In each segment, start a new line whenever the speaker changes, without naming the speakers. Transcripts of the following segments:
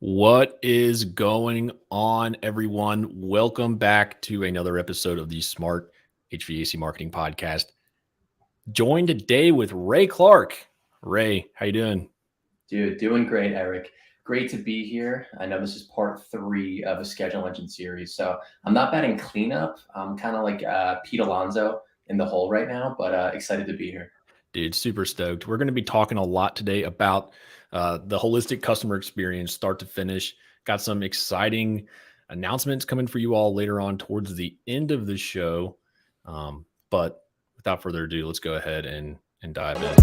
What is going on, everyone? Welcome back to another episode of the Smart HVAC Marketing Podcast. Joined today with Ray Clark. Ray, how you doing?
Dude, doing great, Eric. Great to be here. I know this is part 3 of a schedule engine series, so I'm not batting cleanup. I'm kind of like Pete Alonso in the hole right now, but excited to be here.
Dude, super stoked. We're going to be talking a lot today about the holistic customer experience, start to finish. Got some exciting announcements coming for you all later on towards the end of the show. But without further ado, let's go ahead and dive in.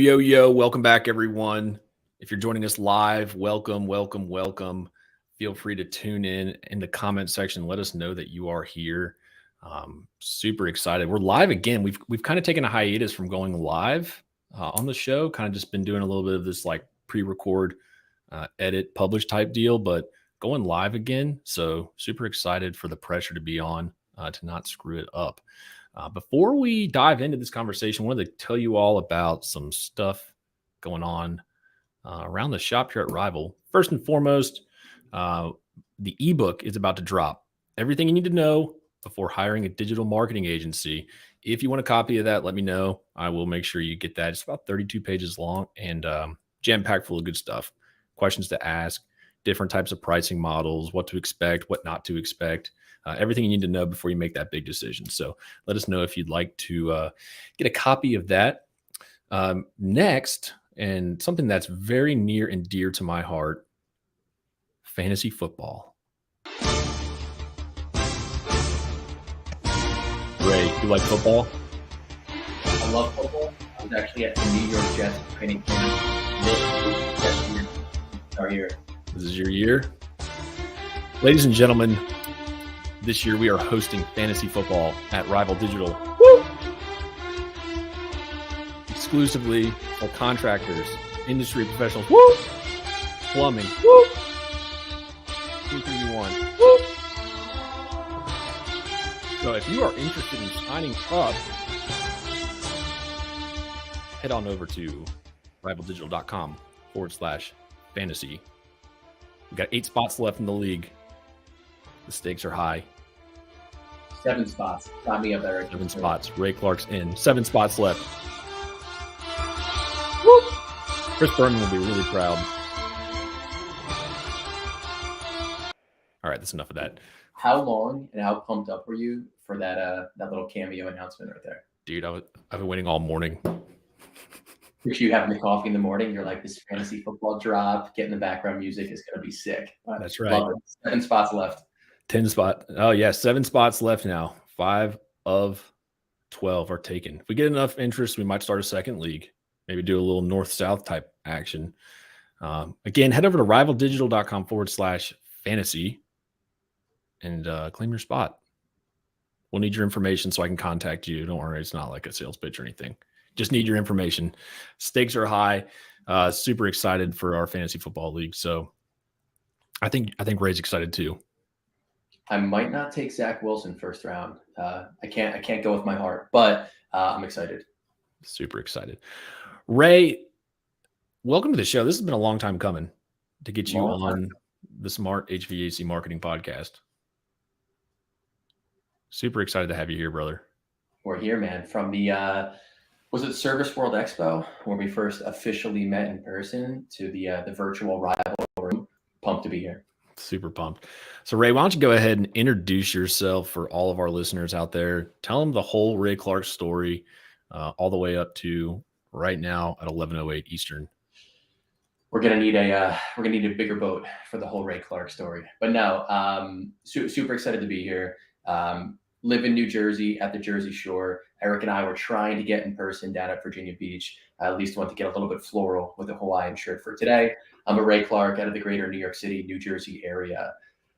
Yo, welcome back, everyone. If you're joining us live, welcome. Feel free to tune in the comment section. Let us know that you are here. Super excited. We're live again. We've kind of taken a hiatus from going live on the show, kind of just been doing a little bit of this like pre-record, edit, publish type deal, but going live again. So super excited for the pressure to be on to not screw it up. Before we dive into this conversation, I wanted to tell you all about some stuff going on around the shop here at Rival. First and foremost, the ebook is about to drop. Everything you need to know before hiring a digital marketing agency. If you want a copy of that, let me know. I will make sure you get that. It's about 32 pages long and jam-packed full of good stuff. Questions to ask, different types of pricing models, what to expect, what not to expect. Everything you need to know before you make that big decision. So let us know if you'd like to get a copy of that. Next, and something that's very near and dear to my heart, fantasy football. Ray, you like football?
I love football. I was actually at the New York Jets training camp this year. Our year.
This is your year? Ladies and gentlemen, this year we are hosting fantasy football at Rival Digital. Woo! Exclusively for contractors, industry professionals, woo! Plumbing, woo! Anything you want. Woo! So if you are interested in signing up, head on over to rivaldigital.com/fantasy. We've got 8 spots left in the league. The stakes are high.
7 spots. Got me up, Eric.
7 spots. Ray Clark's in. 7 spots left.
Woo!
Chris Berman will be really proud. All right, that's enough of that.
How long and how pumped up were you for that little cameo announcement right there?
Dude, I've been waiting all morning.
If you having the coffee in the morning, you're like, this fantasy football drop, getting the background music is going to be sick.
That's right.
7 spots left.
10 spots. Oh, yeah, 7 spots left now. 5 of 12 are taken. If we get enough interest, we might start a second league. Maybe do a little north-south type action. Again, head over to rivaldigital.com/fantasy and claim your spot. We'll need your information so I can contact you. Don't worry, it's not like a sales pitch or anything. Just need your information. Stakes are high. Super excited for our fantasy football league. So I think Ray's excited too.
I might not take Zach Wilson first round. I can't go with my heart, but I'm excited.
Super excited. Ray, welcome to the show. This has been a long time coming to get you on the Smart HVAC Marketing Podcast. Super excited to have you here, brother.
We're here, man. From the was it Service World Expo where we first officially met in person to the virtual Rival room. Pumped to be here.
Super pumped. So Ray, why don't you go ahead and introduce yourself for all of our listeners out there? Tell them the whole Ray Clark story, all the way up to right now at 11:08 Eastern.
We're gonna need a bigger boat for the whole Ray Clark story. But no, super excited to be here. live in New Jersey at the Jersey Shore. Eric and I were trying to get in person down at Virginia Beach. I at least want to get a little bit floral with a Hawaiian shirt for today. I'm a Ray Clark out of the greater New York City, New Jersey area.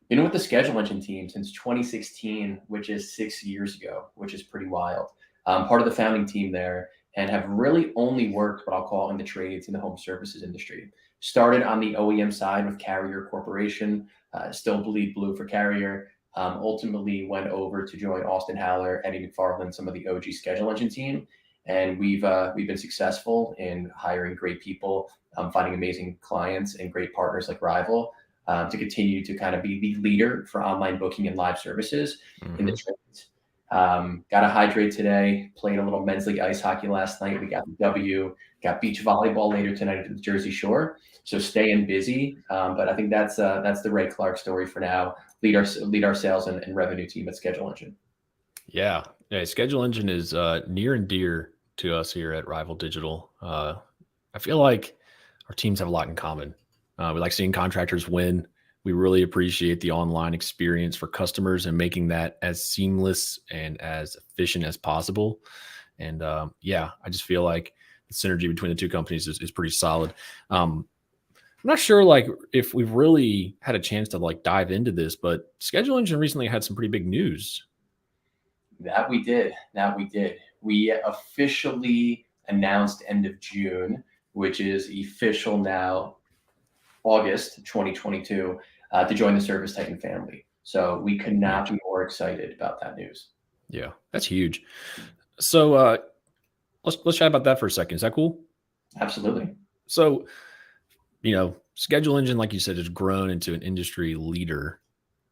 Been with the Schedule Engine team since 2016, which is 6 years ago, which is pretty wild. Part of the founding team there, and have really only worked what I'll call in the trades in the home services industry. Started on the OEM side with Carrier Corporation, still bleed blue for Carrier. Ultimately went over to join Austin Haller, Eddie McFarland, some of the OG Schedule Engine team. And we've been successful in hiring great people, finding amazing clients and great partners like Rival to continue to kind of be the leader for online booking and live services in the trades. Got a hydrate today, played a little men's league ice hockey last night. We got the W, got beach volleyball later tonight at the Jersey Shore. So staying busy. But I think that's the Ray Clark story for now. Lead our sales and revenue team at Schedule Engine.
Yeah. Schedule Engine is near and dear to us here at Rival Digital. I feel like our teams have a lot in common. We like seeing contractors win. We really appreciate the online experience for customers and making that as seamless and as efficient as possible. And I just feel like the synergy between the two companies is pretty solid. I'm not sure if we've really had a chance to dive into this, but Schedule Engine recently had some pretty big news.
That we did. We officially announced end of June, which is official now, August 2022, to join the Service Titan family. So we could not be more excited about that news.
Yeah, that's huge. So let's chat about that for a second. Is that cool?
Absolutely.
So, Schedule Engine, like you said, has grown into an industry leader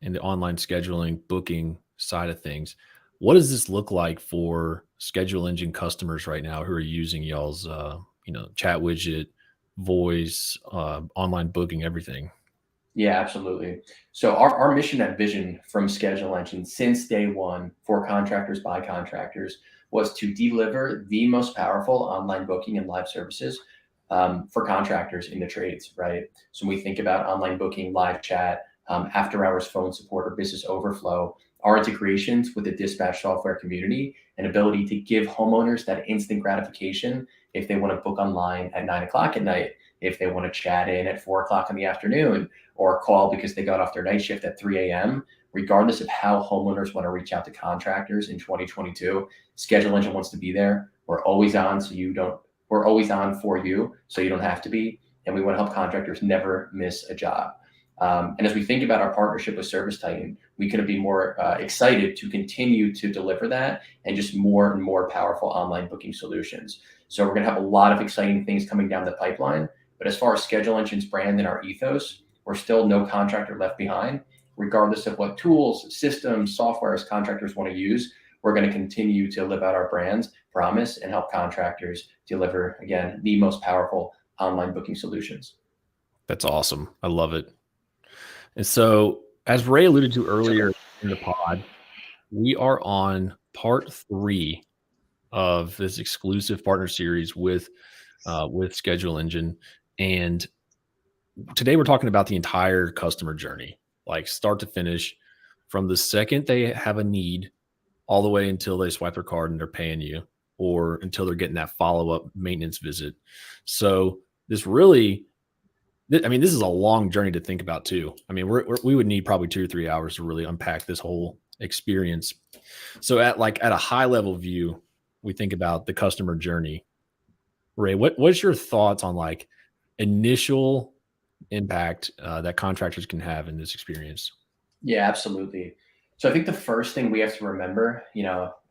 in the online scheduling, booking side of things. What does this look like for Schedule Engine customers right now who are using y'all's, chat widget, voice, online booking, everything?
Yeah, absolutely. So our mission and vision from Schedule Engine since day one for contractors by contractors was to deliver the most powerful online booking and live services for contractors in the trades, right? So when we think about online booking, live chat, after hours phone support, or business overflow, our integrations with the dispatch software community and ability to give homeowners that instant gratification if they want to book online at 9 o'clock at night, if they want to chat in at 4 o'clock in the afternoon, or call because they got off their night shift at 3 a.m., regardless of how homeowners want to reach out to contractors in 2022, Schedule Engine wants to be there. We're always on we're always on for you so you don't have to be. And we want to help contractors never miss a job. And as we think about our partnership with Service Titan, we couldn't be more excited to continue to deliver that and just more and more powerful online booking solutions. So we're going to have a lot of exciting things coming down the pipeline. But as far as Schedule Engine's brand and our ethos, we're still no contractor left behind. Regardless of what tools, systems, softwares contractors want to use, we're going to continue to live out our brand's promise and help contractors deliver, again, the most powerful online booking solutions.
That's awesome. I love it. And so, as Ray alluded to earlier in the pod, we are on part 3 of this exclusive partner series with Schedule Engine. And today we're talking about the entire customer journey, like start to finish, from the second they have a need all the way until they swipe their card and they're paying you, or until they're getting that follow-up maintenance visit. So this is a long journey to think about too. I mean, we would need probably 2 or 3 hours to really unpack this whole experience. So at a high level view, we think about the customer journey. Ray, what's your thoughts on initial impact that contractors can have in this experience?
Yeah, absolutely. So I think the first thing we have to remember,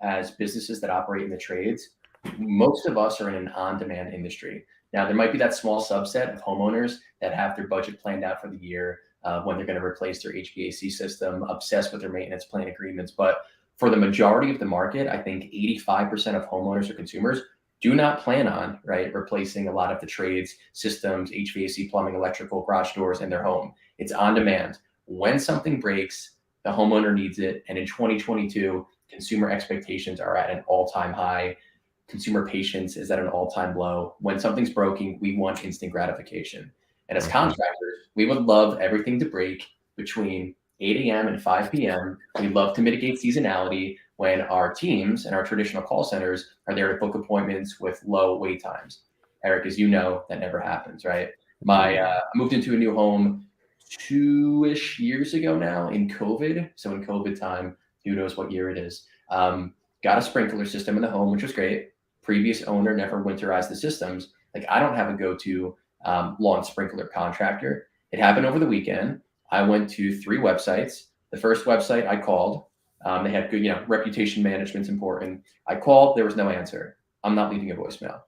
as businesses that operate in the trades, most of us are in an on-demand industry. Now, there might be that small subset of homeowners that have their budget planned out for the year when they're going to replace their HVAC system, obsessed with their maintenance plan agreements. But for the majority of the market, I think 85% of homeowners or consumers do not plan on replacing a lot of the trades, systems, HVAC, plumbing, electrical, garage doors in their home. It's on demand. When something breaks, the homeowner needs it. And in 2022, consumer expectations are at an all-time high. Consumer patience is at an all-time low. When something's broken, we want instant gratification. And as contractors, we would love everything to break between 8 a.m. and 5 p.m. We love to mitigate seasonality. when our teams and our traditional call centers are there to book appointments with low wait times. Eric, as you know, that never happens, right? I moved into a new home 2-ish years ago now in COVID. So in COVID time, who knows what year it is. Got a sprinkler system in the home, which was great. Previous owner never winterized the systems. Like, I don't have a go-to lawn sprinkler contractor. It happened over the weekend. I went to 3 websites. The first website I called, they had good, reputation management's important. I called, there was no answer. I'm not leaving a voicemail.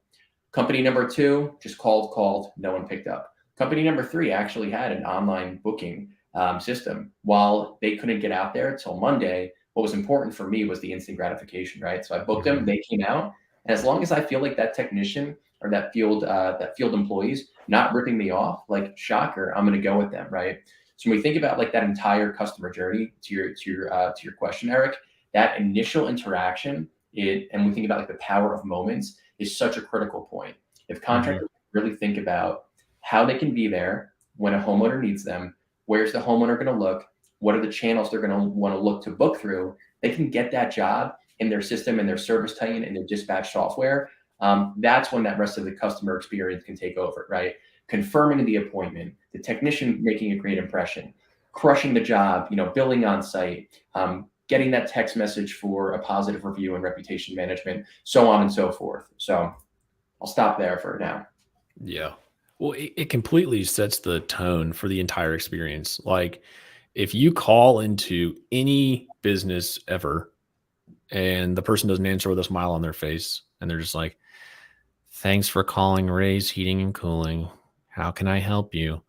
Company number 2 just called, no one picked up. Company number 3 actually had an online booking system. While they couldn't get out there till Monday, what was important for me was the instant gratification, right? So I booked them, they came out, and as long as I feel like that technician or that field employees not ripping me off, like, shocker, I'm going to go with them, right? So when we think about like that entire customer journey, to your question, Eric, that initial interaction, and we think about like the power of moments, is such a critical point. If contractors really think about how they can be there when a homeowner needs them, where's the homeowner going to look, what are the channels they're going to want to look to book through, they can get that job in their system, in their service titan, in their dispatch software. That's when that rest of the customer experience can take over, right? Confirming the appointment, the technician making a great impression, crushing the job, billing on site, getting that text message for a positive review and reputation management, so on and so forth. So I'll stop there for now.
Yeah. Well, it completely sets the tone for the entire experience. Like, if you call into any business ever and the person doesn't answer with a smile on their face and they're just like, "Thanks for calling Ray's Heating and Cooling. How can I help you?"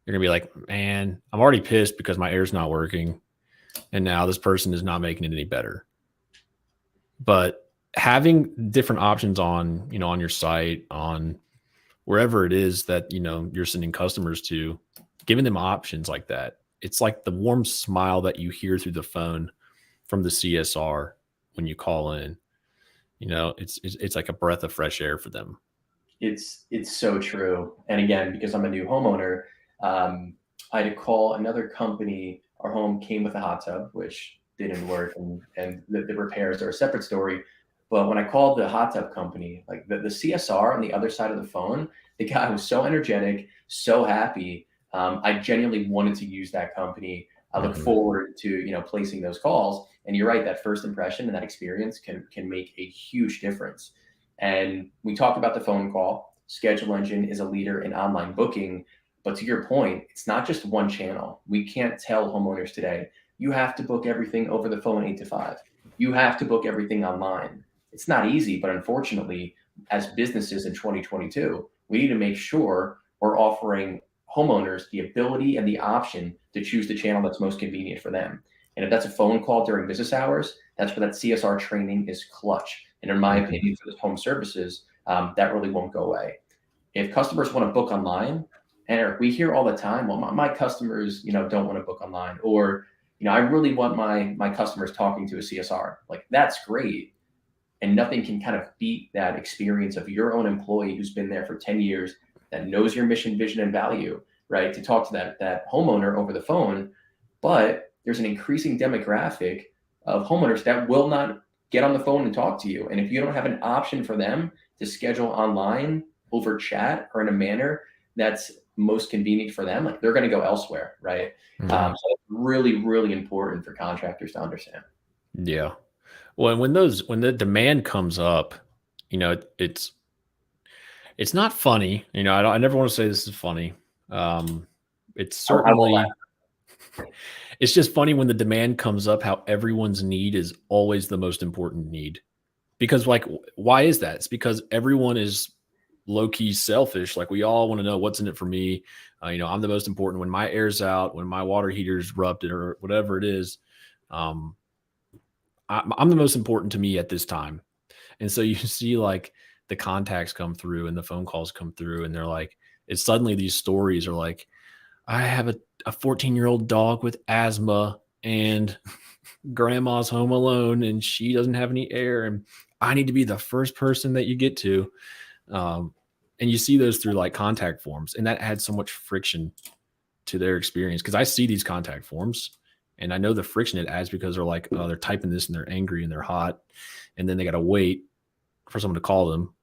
You're going to be like, "Man, I'm already pissed because my air's not working. And now this person is not making it any better." But having different options on your site, on wherever it is that, you're sending customers to, giving them options like that, it's like the warm smile that you hear through the phone from the CSR when you call in. It's like a breath of fresh air for them.
It's so true. And again, because I'm a new homeowner, I had to call another company. Our home came with a hot tub, which didn't work, and the repairs are a separate story. But when I called the hot tub company, like the CSR on the other side of the phone, the guy was so energetic, so happy. I genuinely wanted to use that company. I look forward to placing those calls. And you're right, that first impression and that experience can make a huge difference. And we talked about the phone call. Schedule Engine is a leader in online booking. But to your point, it's not just one channel. We can't tell homeowners today, you have to book everything over the phone 8 to 5. You have to book everything online. It's not easy, but unfortunately, as businesses in 2022, we need to make sure we're offering homeowners the ability and the option to choose the channel that's most convenient for them. And if that's a phone call during business hours, that's where that CSR training is clutch. And in my opinion, for the home services, that really won't go away. If customers want to book online, and Eric, we hear all the time, well, my customers, don't want to book online, or, I really want my customers talking to a CSR. Like, that's great. And nothing can kind of beat that experience of your own employee who's been there for 10 years, that knows your mission, vision, and value, right? To talk to that homeowner over the phone. But there's an increasing demographic of homeowners that will not get on the phone and talk to you. And if you don't have an option for them to schedule online over chat or in a manner that's most convenient for them, like, they're going to go elsewhere, right? So it's really, really important for contractors to understand.
Yeah. Well, and when the demand comes up, it's not funny. I never want to say this is funny. It's certainly, it's just funny when the demand comes up, how everyone's need is always the most important need. Because, like, why is that? It's because everyone is low key selfish. Like, we all want to know what's in it for me. I'm the most important when my air's out, when my water heater's erupted, or whatever it is. I'm the most important to me at this time. And so you see, like, the contacts come through and the phone calls come through, and they're like, it's suddenly these stories are like, I have a 14-year-old dog with asthma and grandma's home alone and she doesn't have any air, and I need to be the first person that you get to. And you see those through like contact forms, and that adds so much friction to their experience. Cause I see these contact forms And I know the friction it adds because they're like, oh, they're typing this and they're angry and they're hot. And then they got to wait for someone to call them.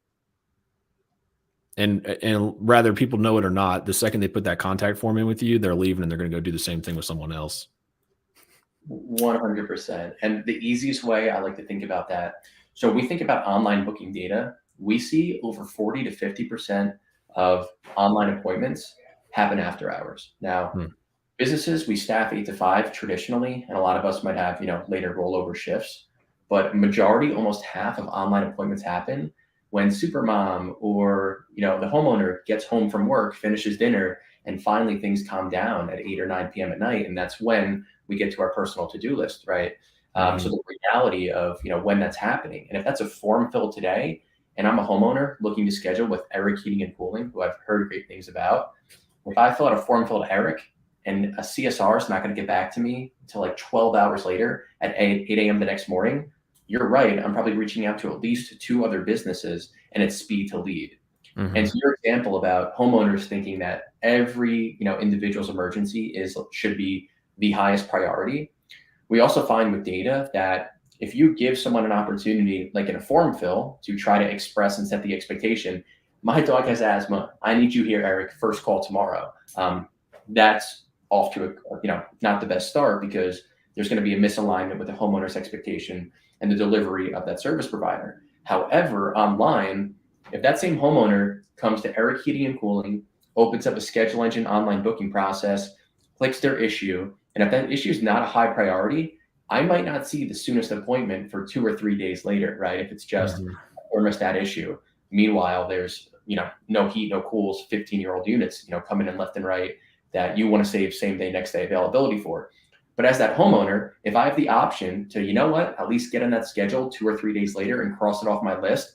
And rather people know it or not, the second they put that contact form in with you, they're leaving and they're going to go do the same thing with someone else.
100%. And the easiest way I like to think about that. So we think about online booking data. We see over 40 to 50% of online appointments happen after hours. Now, businesses, we staff 8 to 5 traditionally, and a lot of us might have, later rollover shifts, but majority, almost half of online appointments happen when supermom or, the homeowner gets home from work, finishes dinner, and finally things calm down at 8 or 9 p.m. at night. And that's when we get to our personal to-do list, right? So the reality of, when that's happening, and if that's a form filled today, and I'm a homeowner looking to schedule with Eric Heating and Cooling, who I've heard great things about, if I fill out a form filled Eric and a CSR is not going to get back to me until like 12 hours later at 8 a.m. the next morning, you're right. I'm probably reaching out to at least 2 other businesses, and it's speed to lead. And so your example about homeowners thinking that every individual's emergency should be the highest priority. We also find with data that if you give someone an opportunity, like in a form fill, to try to express and set the expectation, my dog has asthma. I need you here, Eric. First call tomorrow. That's off to not the best start, because there's going to be a misalignment with the homeowner's expectation and the delivery of that service provider. However, online, if that same homeowner comes to Eric Heating and Cooling, opens up a schedule engine online booking process, clicks their issue, and if that issue is not a high priority, I might not see the soonest appointment for 2 or 3 days later, right? If it's just a thermostat issue. Meanwhile, there's no heat, no cools, 15-year-old units coming in left and right that you want to save same day, next day availability for. But as that homeowner, if I have the option to, at least get on that schedule 2 or 3 days later and cross it off my list,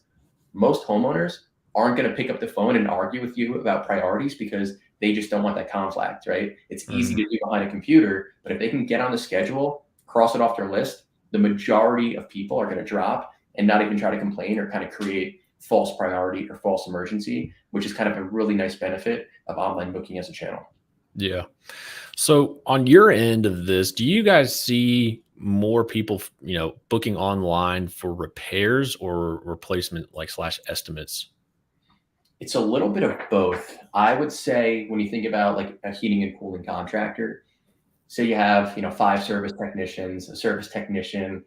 most homeowners aren't going to pick up the phone and argue with you about priorities because they just don't want that conflict, right? It's easy to do behind a computer, but if they can get on the schedule, cross it off their list, the majority of people are going to drop and not even try to complain or kind of create false priority or false emergency, which is kind of a really nice benefit of online booking as a channel.
Yeah. So on your end of this, do you guys see more people, booking online for repairs or replacement, like / estimates?
It's a little bit of both. I would say when you think about like a heating and cooling contractor, say you have, 5 service technicians, a service technician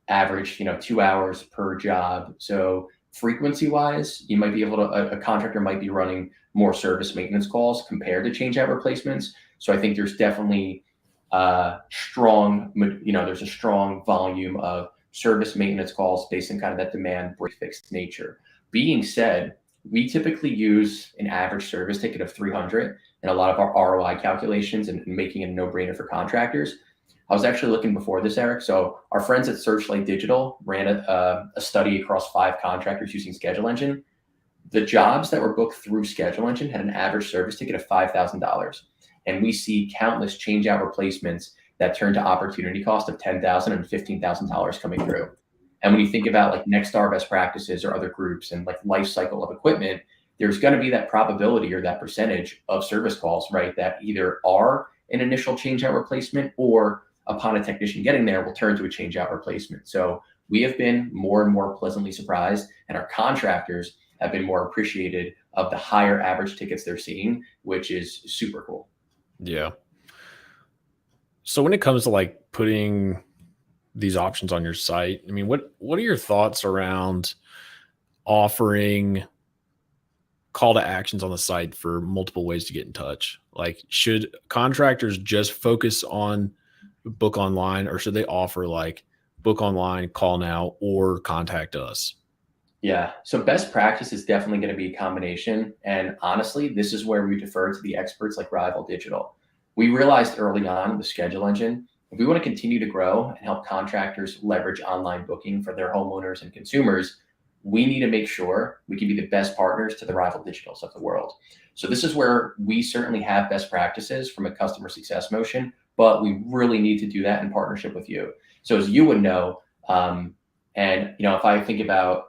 average, 2 hours per job. So frequency wise, you might be able to, a contractor might be running more service maintenance calls compared to change out replacements. So I think there's definitely there's a strong volume of service maintenance calls based on kind of that demand break fix nature. Being said, we typically use an average service ticket of 300 in a lot of our ROI calculations and making it a no-brainer for contractors. I was actually looking before this, Eric. So our friends at Searchlight Digital ran a study across 5 contractors using Schedule Engine. The jobs that were booked through Schedule Engine had an average service ticket of $5,000. And we see countless change out replacements that turn to opportunity cost of $10,000 and $15,000 coming through. And when you think about like Nexstar best practices or other groups and like life cycle of equipment, there's going to be that probability or that percentage of service calls, right, that either are an initial change out replacement or upon a technician getting there will turn to a change out replacement. So we have been more and more pleasantly surprised, and our contractors have been more appreciated of the higher average tickets they're seeing, which is super cool.
Yeah. So when it comes to like putting these options on your site, I mean, what are your thoughts around offering call to actions on the site for multiple ways to get in touch? Like, should contractors just focus on book online, or should they offer like book online, call now, or contact us?
Yeah. So best practice is definitely going to be a combination. And honestly, this is where we defer to the experts like Rival Digital. We realized early on with Schedule Engine, if we want to continue to grow and help contractors leverage online booking for their homeowners and consumers, we need to make sure we can be the best partners to the Rival Digitals of the world. So this is where we certainly have best practices from a customer success motion, but we really need to do that in partnership with you. So as you would know, if I think about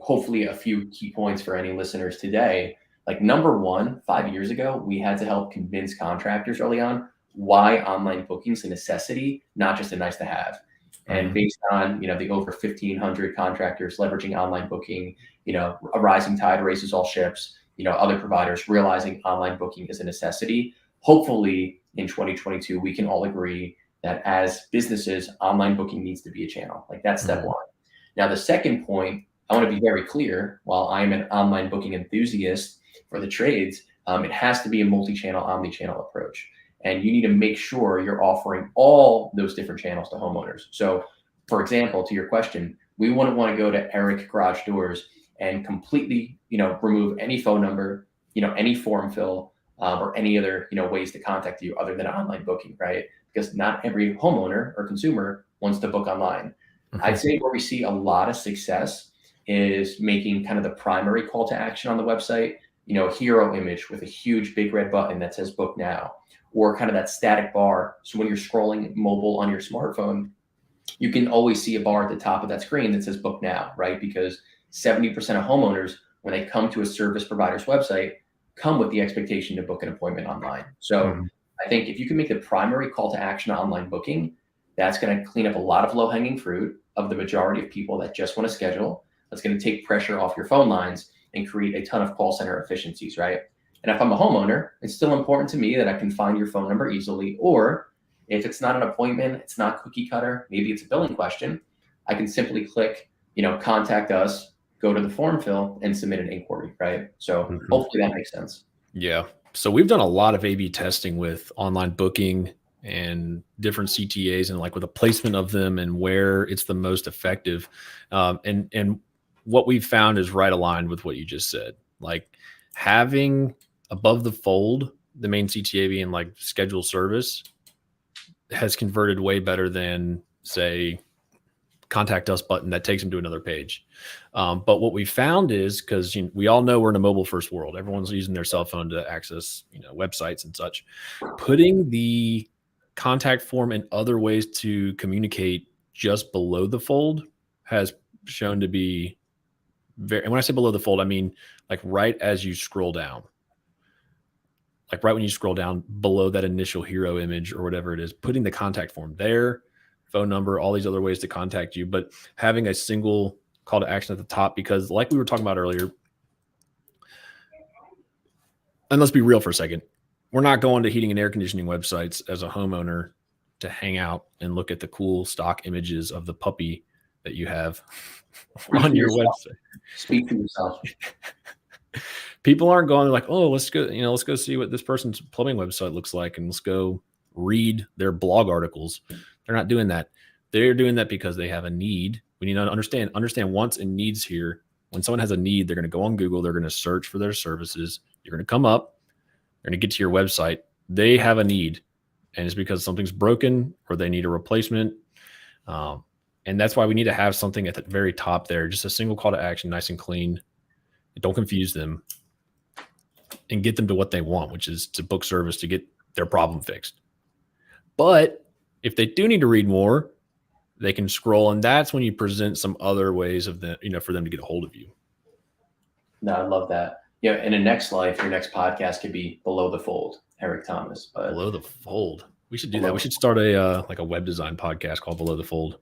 hopefully a few key points for any listeners today, like number one, 5 years ago, we had to help convince contractors early on, why online booking is a necessity, not just a nice to have. And based on, the over 1,500 contractors leveraging online booking, a rising tide raises all ships, other providers realizing online booking is a necessity. Hopefully in 2022, we can all agree that as businesses, online booking needs to be a channel. Like that's step one. Now, the second point, I want to be very clear, while I'm an online booking enthusiast for the trades, it has to be a multi-channel, omni-channel approach. And you need to make sure you're offering all those different channels to homeowners. So for example, to your question, we wouldn't want to go to Eric Garage Doors and completely, remove any phone number, any form fill, or any other, ways to contact you other than online booking, right? Because not every homeowner or consumer wants to book online. I'd say where we see a lot of success is making kind of the primary call to action on the website, a hero image with a huge big red button that says book now, or kind of that static bar. So when you're scrolling mobile on your smartphone, you can always see a bar at the top of that screen that says book now, right? Because 70% of homeowners, when they come to a service provider's website, come with the expectation to book an appointment online. So I think if you can make the primary call to action online booking, that's going to clean up a lot of low hanging fruit of the majority of people that just want to schedule. That's going to take pressure off your phone lines and create a ton of call center efficiencies, right? And if I'm a homeowner, it's still important to me that I can find your phone number easily. Or if it's not an appointment, it's not cookie cutter, maybe it's a billing question, I can simply click, contact us, go to the form fill and submit an inquiry, right? So hopefully that makes sense.
Yeah. So we've done a lot of A/B testing with online booking and different CTAs and like with the placement of them and where it's the most effective. And what we've found is right aligned with what you just said. Like having above the fold, the main CTA being like schedule service has converted way better than say contact us button that takes them to another page. But what we found is because we all know we're in a mobile first world, everyone's using their cell phone to access websites and such. Putting the contact form and other ways to communicate just below the fold has shown to be very, and when I say below the fold, I mean like right as you scroll down, like right when you scroll down below that initial hero image or whatever it is, putting the contact form there, phone number, all these other ways to contact you, but having a single call to action at the top, because like we were talking about earlier, and let's be real for a second, we're not going to heating and air conditioning websites as a homeowner to hang out and look at the cool stock images of the puppy that you have on your website.
Speak for yourself.
People aren't going like, oh, let's go see what this person's plumbing website looks like and let's go read their blog articles. They're not doing that. They're doing that because they have a need. We need to understand wants and needs here. When someone has a need, they're going to go on Google. They're going to search for their services. You're going to come up. They're going to get to your website. They have a need, and it's because something's broken or they need a replacement. And that's why we need to have something at the very top there, just a single call to action, nice and clean. Don't confuse them and get them to what they want, which is to book service to get their problem fixed. But if they do need to read more, they can scroll, and that's when you present some other ways of them, for them to get a hold of you.
No, I love that. Yeah, in a next life, your next podcast could be Below the Fold, Eric Thomas. But
Below the Fold. We should do that. We should start a like a web design podcast called Below the Fold.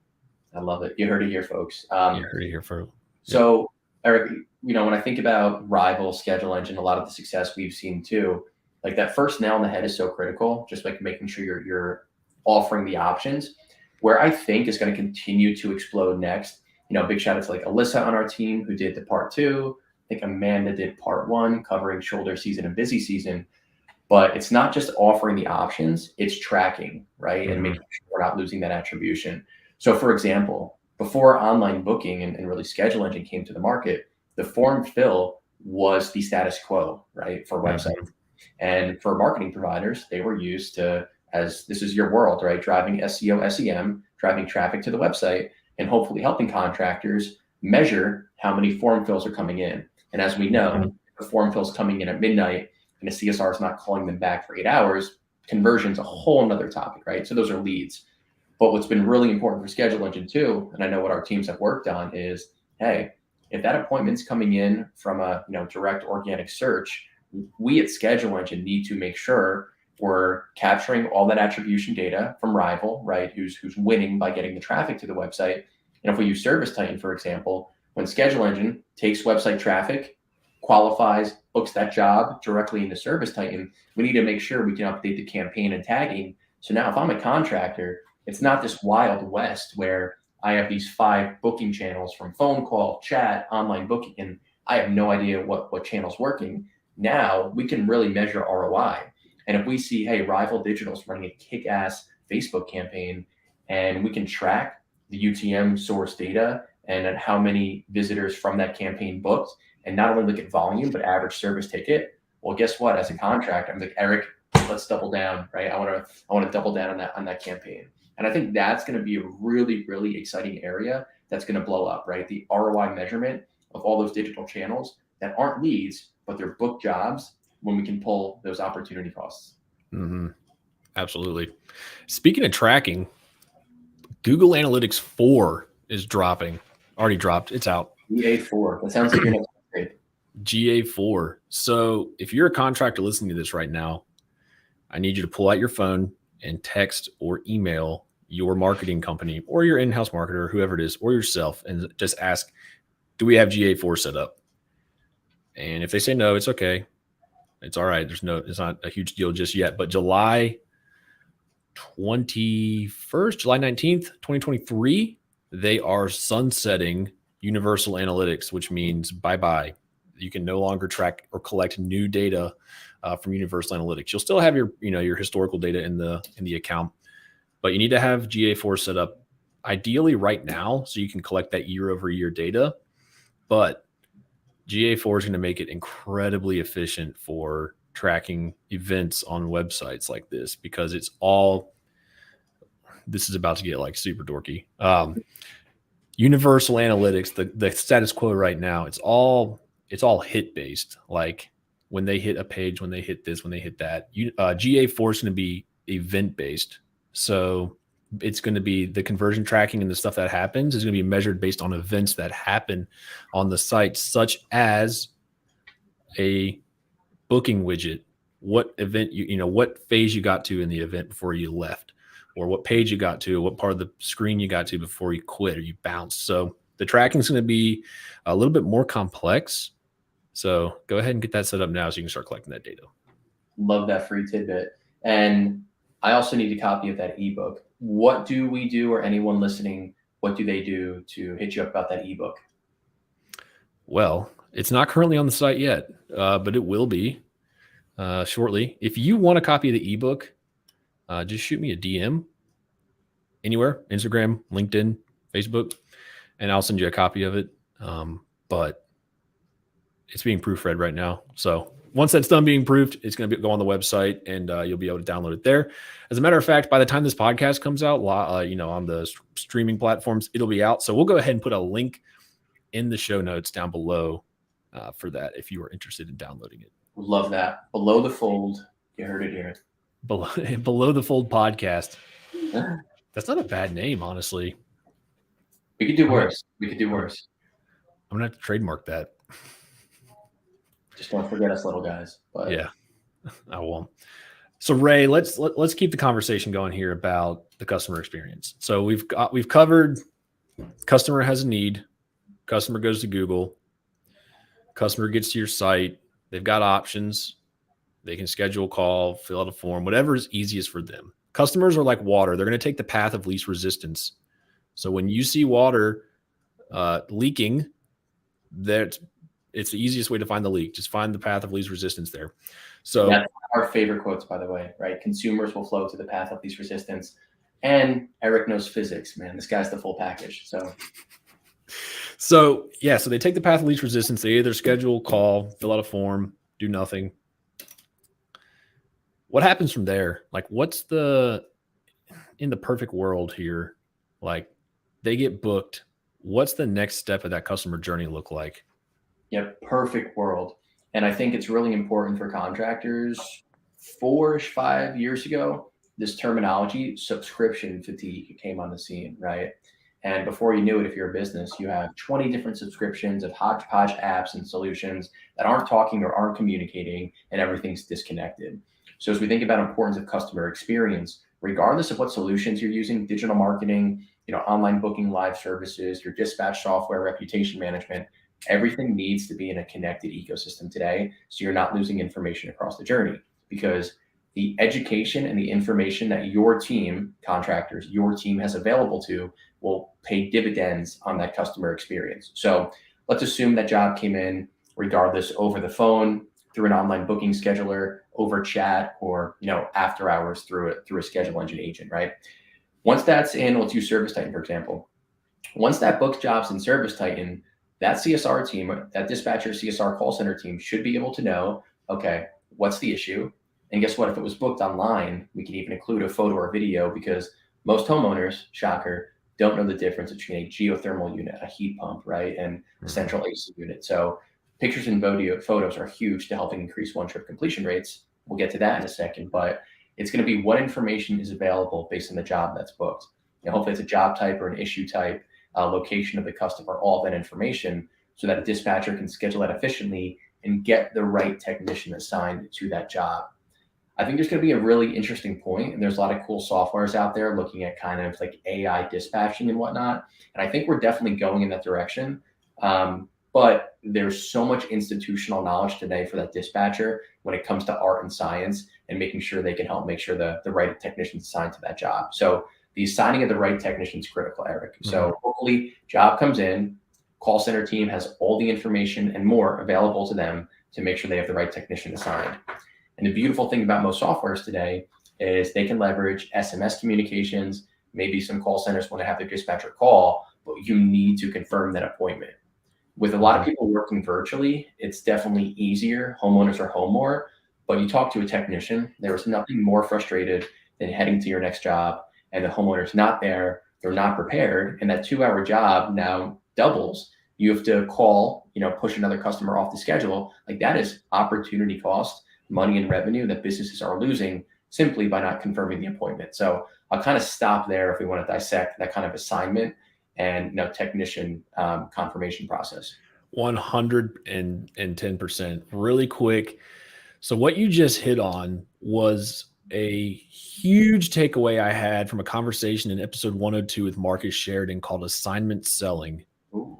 I love it. You heard it here, folks.
You heard it here first.
So, Eric, when I think about Rival, Schedule Engine, a lot of the success we've seen too, like that first nail on the head is so critical. Just like making sure you're offering the options. Where I think is going to continue to explode next. Big shout out to like Alyssa on our team who did the part 2. I think Amanda did part 1 covering shoulder season and busy season. But it's not just offering the options, it's tracking, right? And making sure we're not losing that attribution. So for example, before online booking and really Schedule Engine came to the market, the form fill was the status quo, right? For websites. And for marketing providers, they were used to, as this is your world, right? Driving SEO, SEM, driving traffic to the website, and hopefully helping contractors measure how many form fills are coming in. And as we know, the form fills coming in at midnight and the CSR is not calling them back for 8 hours, conversion's a whole nother topic, right? So those are leads. But what's been really important for Schedule Engine too, and I know what our teams have worked on is, hey, if that appointment's coming in from a direct organic search, we at Schedule Engine need to make sure we're capturing all that attribution data from Rival, right? Who's winning by getting the traffic to the website. And if we use Service Titan, for example, when Schedule Engine takes website traffic, qualifies, books that job directly into Service Titan, we need to make sure we can update the campaign and tagging. So now if I'm a contractor, it's not this wild west where I have these 5 booking channels from phone call, chat, online booking, and I have no idea what channel's working. Now we can really measure ROI. And if we see, hey, Rival Digital's running a kick-ass Facebook campaign, and we can track the UTM source data and at how many visitors from that campaign booked, and not only look at volume, but average service ticket. Well, guess what? As a contractor, I'm like, Eric, let's double down, right? I want to double down on that campaign. And I think that's going to be a really, really exciting area that's going to blow up, right? The ROI measurement of all those digital channels that aren't leads, but they're booked jobs when we can pull those opportunity costs.
Mm-hmm. Absolutely. Speaking of tracking, Google Analytics 4 is dropping. Already dropped. It's out.
GA4. That sounds like your next upgrade.
GA4. So if you're a contractor listening to this right now, I need you to pull out your phone and text or email your marketing company or your in-house marketer, whoever it is, or yourself, and just ask, do we have GA4 set up? And if they say no, it's okay. It's all right. It's not a huge deal just yet. But July 21st, July 19th, 2023, they are sunsetting Universal Analytics, which means bye-bye. You can no longer track or collect new data from Universal Analytics. You'll still have your historical data in the account, but you need to have GA4 set up ideally right now so you can collect that year-over-year data. But GA4 is going to make it incredibly efficient for tracking events on websites like this, because this is about to get like super dorky. Universal Analytics, the status quo right now, it's all hit based. Like when they hit a page, when they hit this, when they hit that. GA4 is going to be event based. So it's going to be the conversion tracking and the stuff that happens is going to be measured based on events that happen on the site, such as a booking widget, what event what phase you got to in the event before you left, or what page you got to, what part of the screen you got to before you quit or you bounced. So the tracking is going to be a little bit more complex. So go ahead and get that set up now so you can start collecting that data.
Love that free tidbit. And I also need a copy of that ebook. What do we do, or anyone listening, what do they do to hit you up about that ebook?
Well, it's not currently on the site yet, but it will be shortly. If you want a copy of the ebook, just shoot me a DM anywhere, Instagram, LinkedIn, Facebook, and I'll send you a copy of it. But it's being proofread right now. So once that's done being proofed, it's going to go on the website, and you'll be able to download it there. As a matter of fact, by the time this podcast comes out, on the streaming platforms, it'll be out. So we'll go ahead and put a link in the show notes down below for that if you are interested in downloading it.
Love that. Below the Fold. You heard it here.
Below the Fold podcast. That's not a bad name, honestly.
We could do worse. I'm
going to have to trademark that.
Just don't forget us little guys. But
yeah, I won't. So Ray, let's keep the conversation going here about the customer experience. So we've covered customer has a need, customer goes to Google, customer gets to your site, they've got options, they can schedule a call, fill out a form, whatever is easiest for them. Customers are like water. They're going to take the path of least resistance. So when you see water leaking, it's the easiest way to find the leak. Just find the path of least resistance there. So
that's our favorite quotes, by the way, right? Consumers will flow to the path of least resistance. And Eric knows physics, man. This guy's the full package.
So they take the path of least resistance. They either schedule, call, fill out a form, do nothing. What happens from there? Like, what's in the perfect world here? Like, they get booked. What's the next step of that customer journey look like?
Yep, perfect world. And I think it's really important for contractors. 4-5 years ago, this terminology, subscription fatigue, came on the scene, right? And before you knew it, if you're a business, you have 20 different subscriptions of hodgepodge apps and solutions that aren't talking or aren't communicating, and everything's disconnected. So as we think about importance of customer experience, regardless of what solutions you're using, digital marketing, online booking, live services, your dispatch software, reputation management, everything needs to be in a connected ecosystem today. So you're not losing information across the journey, because the education and the information that your team, contractors, your team has available to will pay dividends on that customer experience. So let's assume that job came in regardless over the phone, through an online booking scheduler, over chat, or after hours through a schedule engine agent, right? Once that's in, let's use Service Titan, for example. Once that booked job's in Service Titan, that CSR team, that dispatcher CSR call center team should be able to know, okay, what's the issue? And guess what? If it was booked online, we can even include a photo or video, because most homeowners, shocker, don't know the difference between a geothermal unit, a heat pump, right, and a central AC unit. So pictures and photos are huge to helping increase one-trip completion rates. We'll get to that in a second, but it's going to be what information is available based on the job that's booked. Hopefully it's a job type or an issue type, location of the customer, all that information, so that a dispatcher can schedule that efficiently and get the right technician assigned to that job. I think there's going to be a really interesting point, and there's a lot of cool softwares out there looking at kind of like AI dispatching and whatnot. And I think we're definitely going in that direction. But there's so much institutional knowledge today for that dispatcher when it comes to art and science, and making sure they can help make sure the right technician's assigned to that job. So the assigning of the right technician is critical, Eric. So hopefully job comes in, call center team has all the information and more available to them to make sure they have the right technician assigned. And the beautiful thing about most softwares today is they can leverage SMS communications. Maybe some call centers want to have their dispatcher call, but you need to confirm that appointment. With a lot of people working virtually, it's definitely easier. Homeowners are home more, but you talk to a technician, there is nothing more frustrated than heading to your next job and the homeowner's not there, they're not prepared, and that 2-hour job now doubles. You have to call, push another customer off the schedule. Like, that is opportunity cost, money and revenue that businesses are losing simply by not confirming the appointment. So I'll kind of stop there if we want to dissect that kind of assignment and technician confirmation process.
110%. Really quick. So what you just hit on was a huge takeaway I had from a conversation in episode 102 with Marcus Sheridan called Assignment Selling.
Ooh.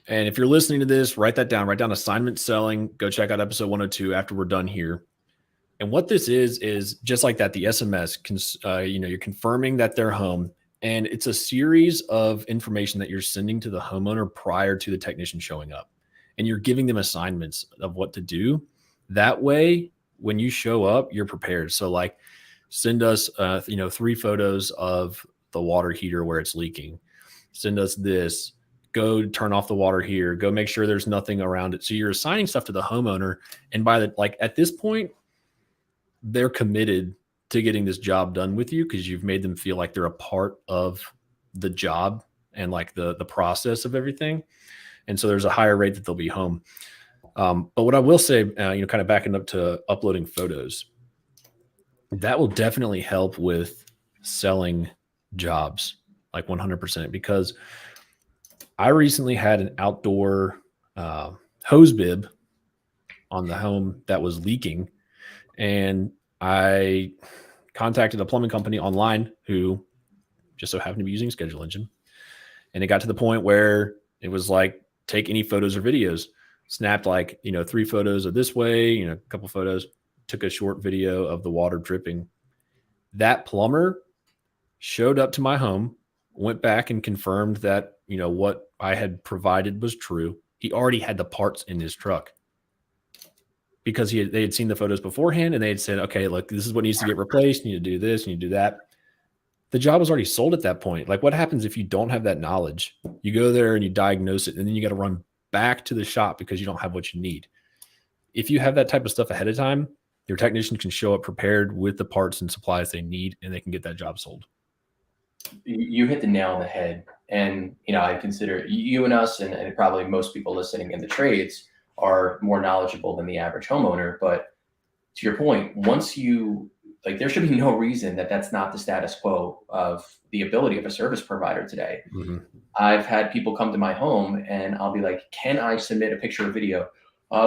And if you're listening to this, write that down. Write down Assignment Selling. Go check out episode 102 after we're done here. And what this is just like that, the SMS, you're confirming that they're home. And it's a series of information that you're sending to the homeowner prior to the technician showing up. And you're giving them assignments of what to do. That way, when you show up, you're prepared. So like, send us, 3 photos of the water heater where it's leaking. Send us this. Go turn off the water here. Go make sure there's nothing around it. So you're assigning stuff to the homeowner. And at this point, they're committed to getting this job done with you, because you've made them feel like they're a part of the job and like the process of everything. And so there's a higher rate that they'll be home. But what I will say, kind of backing up to uploading photos, that will definitely help with selling jobs, like 100%, because I recently had an outdoor hose bib on the home that was leaking, and I contacted a plumbing company online who just so happened to be using Schedule Engine. And it got to the point where it was like, take any photos or videos, snapped 3 photos of this way, a couple photos, took a short video of the water dripping. That plumber showed up to my home, went back and confirmed that, what I had provided was true. He already had the parts in his truck, because they had seen the photos beforehand, and they had said, okay, look, this is what needs to get replaced. You need to do this, you need to do that. The job was already sold at that point. Like, what happens if you don't have that knowledge? You go there and you diagnose it, and then you got to run back to the shop because you don't have what you need. If you have that type of stuff ahead of time, your technician can show up prepared with the parts and supplies they need, and they can get that job sold.
You hit the nail on the head. And, I consider you and us, and probably most people listening in the trades, are more knowledgeable than the average homeowner. But to your point, once there should be no reason that that's not the status quo of the ability of a service provider today. Mm-hmm. I've had people come to my home and I'll be like, can I submit a picture or video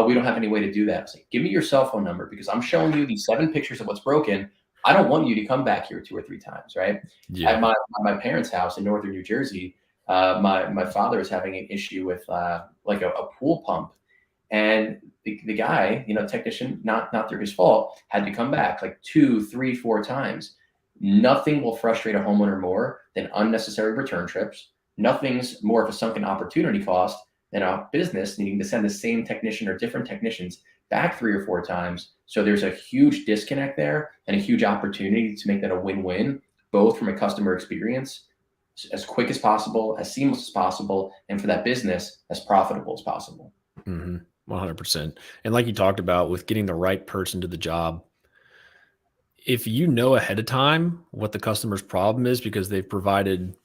We don't have any way to do that. I was like, give me your cell phone number because I'm showing you these 7 pictures of what's broken. I don't want you to come back here 2 or 3 times, right?
Yeah.
At my parents' house in northern New Jersey, my father is having an issue with like a pool pump, and the guy, technician, not through his fault, had to come back like 2, 3, 4 times. Nothing will frustrate a homeowner more than unnecessary return trips. Nothing's more of a sunken opportunity cost than a business needing to send the same technician or different technicians back 3 or 4 times. So there's a huge disconnect there and a huge opportunity to make that a win-win, both from a customer experience, as quick as possible, as seamless as possible, and for that business, as profitable as possible.
100%. And like you talked about with getting the right person to the job, if you know ahead of time what the customer's problem is because they've provided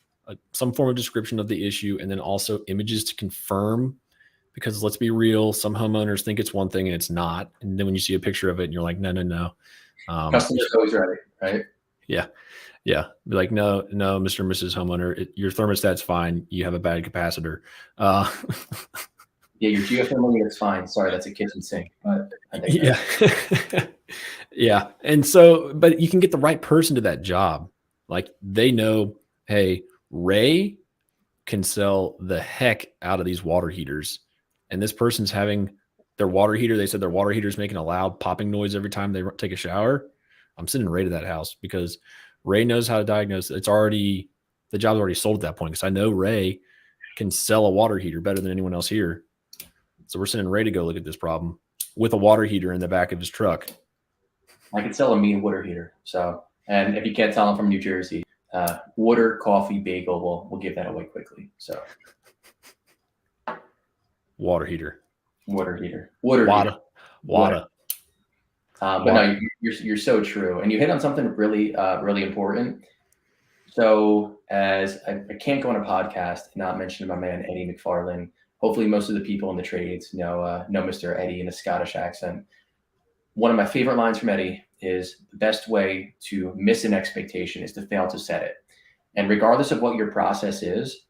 some form of description of the issue and then also images to confirm, because let's be real, some homeowners think it's one thing and it's not. And then when you see a picture of it and you're like, no.
Customer's always ready, right?
Yeah. Yeah. Be like, no, Mr. and Mrs. Homeowner, your thermostat's fine. You have a bad capacitor.
Yeah, your geothermal unit's fine. Sorry, that's a kitchen sink. But
yeah. Yeah. And so, but you can get the right person to that job. Like they know, hey, Ray can sell the heck out of these water heaters. And this person's having their water heater. They said their water heater is making a loud popping noise every time they take a shower. I'm sending Ray to that house because Ray knows how to diagnose. The job's already sold at that point because I know Ray can sell a water heater better than anyone else here. So we're sending Ray to go look at this problem with a water heater in the back of his truck.
I could sell a mean water heater. So, and if you can't tell, I'm from New Jersey. Water, coffee, bagel, we'll give that away quickly. So,
water heater.
Water heater. But no, you're so true, and you hit on something really really important. So, as I can't go on a podcast and not mention my man Eddie McFarlane. Hopefully, most of the people in the trades know Mr. Eddie in a Scottish accent. One of my favorite lines from Eddie is the best way to miss an expectation is to fail to set it. And regardless of what your process is,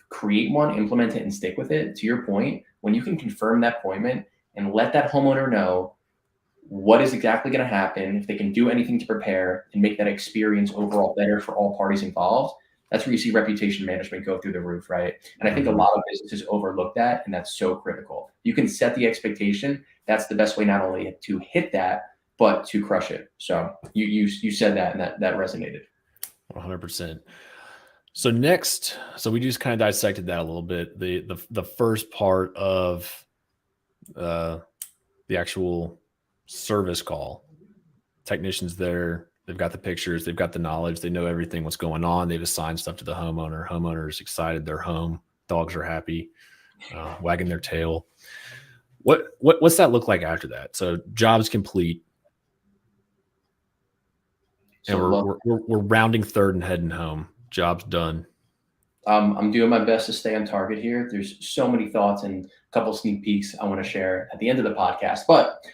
create one, implement it, and stick with it. To your point, when you can confirm that appointment and let that homeowner know what is exactly going to happen, if they can do anything to prepare and make that experience overall better for all parties involved, that's where you see reputation management go through the roof, right? And I think a lot of businesses overlook that, and that's so critical. You can set the expectation. That's the best way not only to hit that, but to crush it. So you said that, and that resonated.
100%. So next, we just kind of dissected that a little bit. The first part of the actual service call. Technicians there. They've got the pictures, they've got the knowledge, they know everything what's going on. They've assigned stuff to the homeowner. Homeowner's excited, they're home. Dogs are happy, wagging their tail. What's that look like after that? So job's complete, and we're rounding third and heading home. Job's done.
I'm doing my best to stay on target here. There's so many thoughts and a couple sneak peeks I want to share at the end of the podcast, but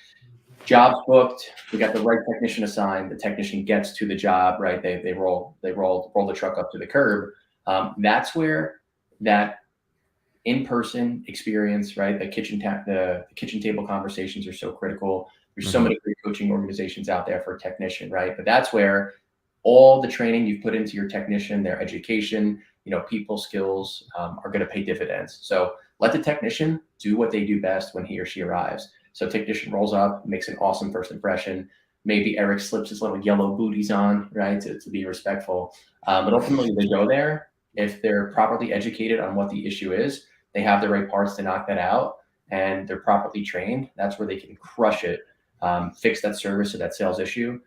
job's booked. We got the right technician assigned. The technician gets to the job, right? They roll the truck up to the curb. That's where that in-person experience, right? The kitchen table conversations are so critical. There's so many great coaching organizations out there for a technician, right? But that's where all the training you've put into your technician, their education, people skills are going to pay dividends. So let the technician do what they do best when he or she arrives. So technician rolls up, makes an awesome first impression. Maybe Eric slips his little yellow booties on, right, to be respectful. But ultimately, they go there. If they're properly educated on what the issue is, they have the right parts to knock that out, and they're properly trained. That's where they can crush it, fix that service or that sales issue,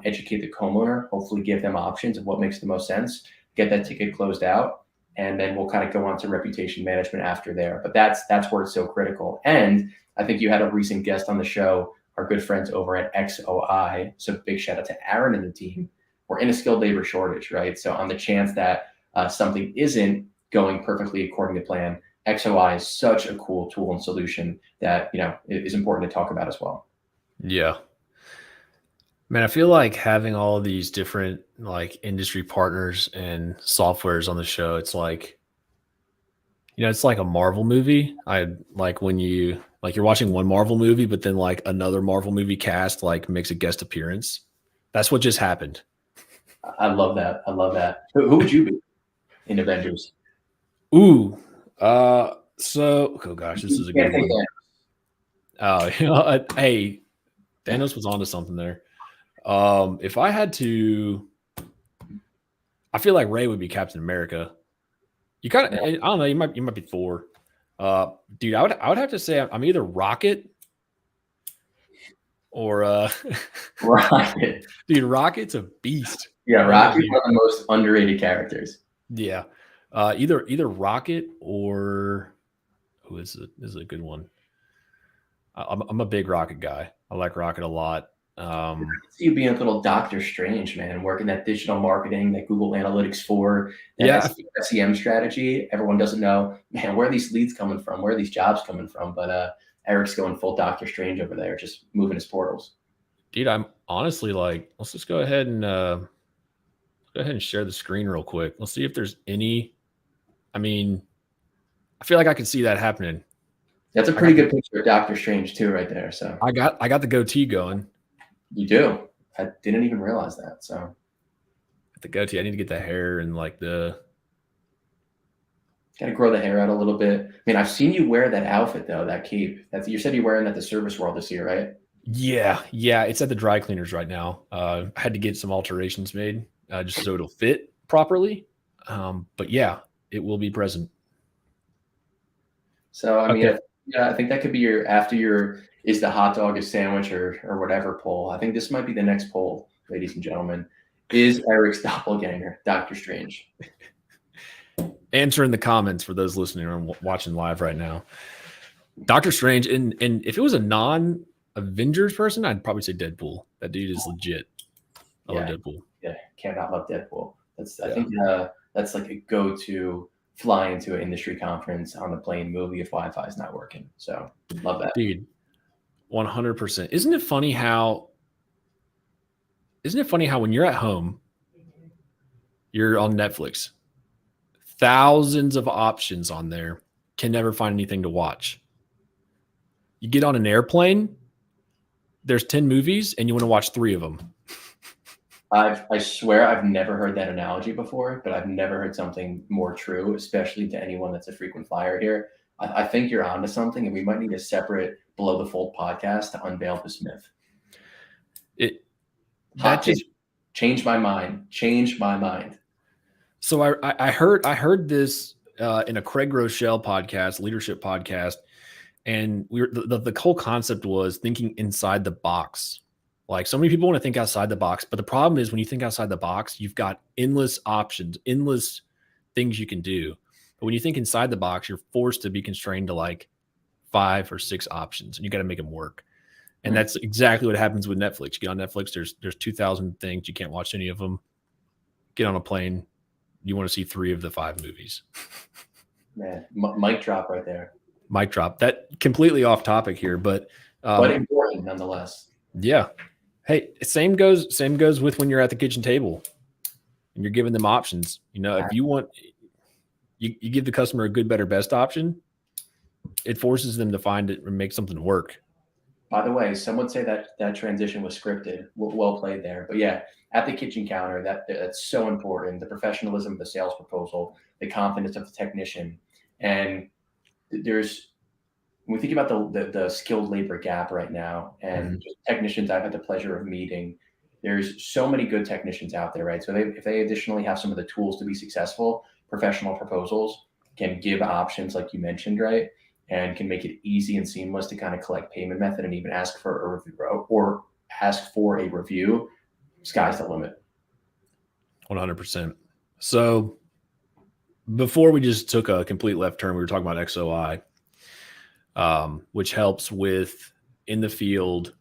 educate the homeowner, hopefully give them options of what makes the most sense, get that ticket closed out, and then we'll kind of go on to reputation management after there. But that's where it's so critical. And I think you had a recent guest on the show, our good friends over at XOI. So big shout out to Aaron and the team. We're in a skilled labor shortage, right? So on the chance that something isn't going perfectly according to plan, XOI is such a cool tool and solution that, is important to talk about as well.
Yeah. Man, I feel like having all of these different like industry partners and softwares on the show, it's like, it's like a Marvel movie. I like when you Like you're watching one Marvel movie, but then like another Marvel movie cast like makes a guest appearance. That's what just happened.
I love that. I love that. Who would you be in Avengers?
Ooh. So oh gosh, this is a good
Can't think
one. Oh, hey, Thanos was onto something there. If I had to, I feel like Ray would be Captain America. You kind of, I don't know, you might be Thor. Dude, I would have to say I'm either Rocket or
Rocket.
dude, Rocket's a beast.
Yeah, Rocky's one of the most underrated characters.
Yeah. Either Rocket or who is it? This is a good one. I'm a big Rocket guy. I like Rocket a lot.
I see you being a little Doctor Strange, man, working that digital marketing, that Google Analytics for that SEM strategy. Everyone doesn't know, man, where are these leads coming from? Where are these jobs coming from? But Eric's going full Doctor Strange over there, just moving his portals.
Dude, I'm honestly like, let's just go ahead and share the screen real quick. Let's see if there's any. I mean, I feel like I could see that happening.
That's a pretty good picture of Doctor Strange too, right there. So
I got the goatee going.
You do. I didn't even realize that. So
the goatee, I need to get the hair and like the.
Got to grow the hair out a little bit. I mean, I've seen you wear that outfit though, that cape. You said you're wearing that at the Service World this year, right?
Yeah. It's at the dry cleaners right now. I had to get some alterations made just so it'll fit properly. But yeah, it will be present.
So I mean, I think that could be your is the hot dog a sandwich or whatever poll. I think this might be the next poll, ladies and gentlemen. Is Eric's doppelganger Doctor Strange?
Answer in the comments for those listening or watching live right now. Doctor Strange, and if it was a non-Avengers person, I'd probably say Deadpool. That dude is legit. I love Deadpool.
Yeah, cannot love Deadpool. I think that's like a go-to fly into an industry conference on the plane movie if Wi-Fi is not working. So love that.
Dude, 100%. Isn't it funny how when you're at home, you're on Netflix, thousands of options on there, can never find anything to watch. You get on an airplane, there's 10 movies and you want to watch 3 of them.
I swear I've never heard that analogy before, but I've never heard something more true, especially to anyone that's a frequent flyer here. I think you're onto something, and we might need a separate Below the Fold podcast to unveil this myth. That just changed my mind.
So I heard this in a Craig Rochelle podcast, leadership podcast, and the whole concept was thinking inside the box. Like so many people want to think outside the box, but the problem is when you think outside the box, you've got endless options, endless things you can do. But when you think inside the box, you're forced to be constrained to like 5 or 6 options, and you got to make them work. And that's exactly what happens with Netflix. You get on Netflix, there's 2,000 things, you can't watch any of them. Get on a plane, you want to see 3 of the 5 movies.
Man, mic drop right there.
Mic drop. That completely off topic here, but
important nonetheless.
Yeah. Hey, same goes with when you're at the kitchen table and you're giving them options. You know, if you want, you give the customer a good, better, best option, it forces them to find it and make something work.
By the way, some would say that transition was scripted. Well played there. But yeah, at the kitchen counter, that's so important. The professionalism of the sales proposal, the confidence of the technician. And when we think about the skilled labor gap right now and technicians I've had the pleasure of meeting, there's so many good technicians out there, right? So if they additionally have some of the tools to be successful, professional proposals can give options like you mentioned, right? And can make it easy and seamless to kind of collect payment method and even ask for a review or ask for a review. Sky's the limit.
100%. So before we just took a complete left turn, we were talking about XOI. Which helps with in the field